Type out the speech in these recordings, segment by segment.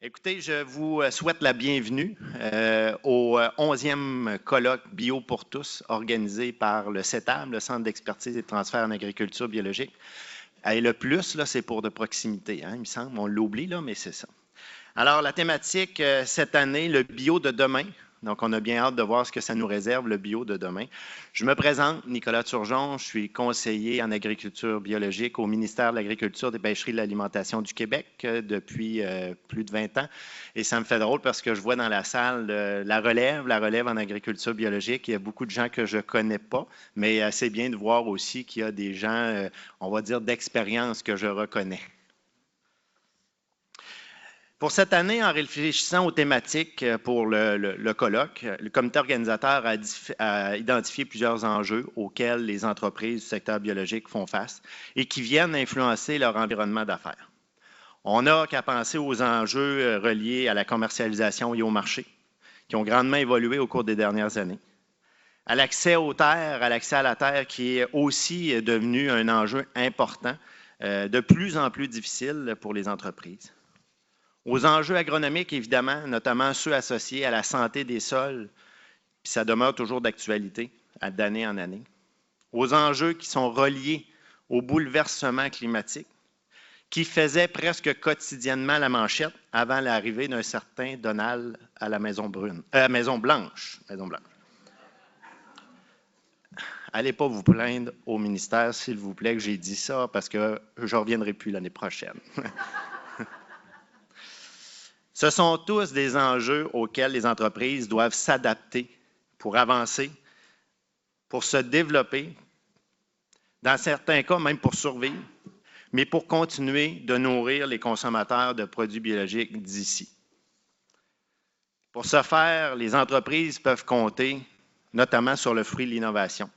Écoutez, je vous souhaite la bienvenue au 11e colloque Bio pour tous organisé par le CETAB, le Centre d'expertise et de transfert en agriculture biologique. Et le plus, là, c'est pour de proximité, hein, il me semble. On l'oublie, là, mais c'est ça. Alors, la thématique cette année, le bio de demain. Donc, on a bien hâte de voir ce que ça nous réserve, le bio de demain. Je me présente, Nicolas Turgeon, je suis conseiller en agriculture biologique au ministère de l'Agriculture, des Pêcheries et de l'Alimentation du Québec depuis plus de 20 ans. Et ça me fait drôle parce que je vois dans la salle la relève en agriculture biologique. Il y a beaucoup de gens que je ne connais pas, mais c'est bien de voir aussi qu'il y a des gens, on va dire, d'expérience que je reconnais. Pour cette année, en réfléchissant aux thématiques pour le colloque, le comité organisateur a identifié plusieurs enjeux auxquels les entreprises du secteur biologique font face et qui viennent influencer leur environnement d'affaires. On n'a qu'à penser aux enjeux reliés à la commercialisation et au marché, qui ont grandement évolué au cours des dernières années, à l'accès aux terres, à l'accès à la terre, qui est aussi devenu un enjeu important, de plus en plus difficile pour les entreprises. Aux enjeux agronomiques, évidemment, notamment ceux associés à la santé des sols, puis ça demeure toujours d'actualité d'année en année. Aux enjeux qui sont reliés au bouleversement climatique, qui faisait presque quotidiennement la manchette avant l'arrivée d'un certain Donald à la Maison Blanche. Allez pas vous plaindre au ministère, s'il vous plaît, que j'ai dit ça, parce que je ne reviendrai plus l'année prochaine. Ce sont tous des enjeux auxquels les entreprises doivent s'adapter pour avancer, pour se développer, dans certains cas même pour survivre, mais pour continuer de nourrir les consommateurs de produits biologiques d'ici. Pour ce faire, les entreprises peuvent compter notamment sur le fruit de l'innovation.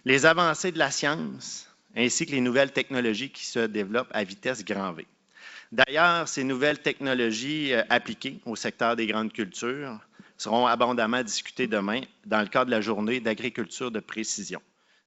Les avancées de la science ainsi que les nouvelles technologies qui se développent à vitesse grand V. D'ailleurs, ces nouvelles technologies appliquées au secteur des grandes cultures seront abondamment discutées demain dans le cadre de la journée d'agriculture de précision.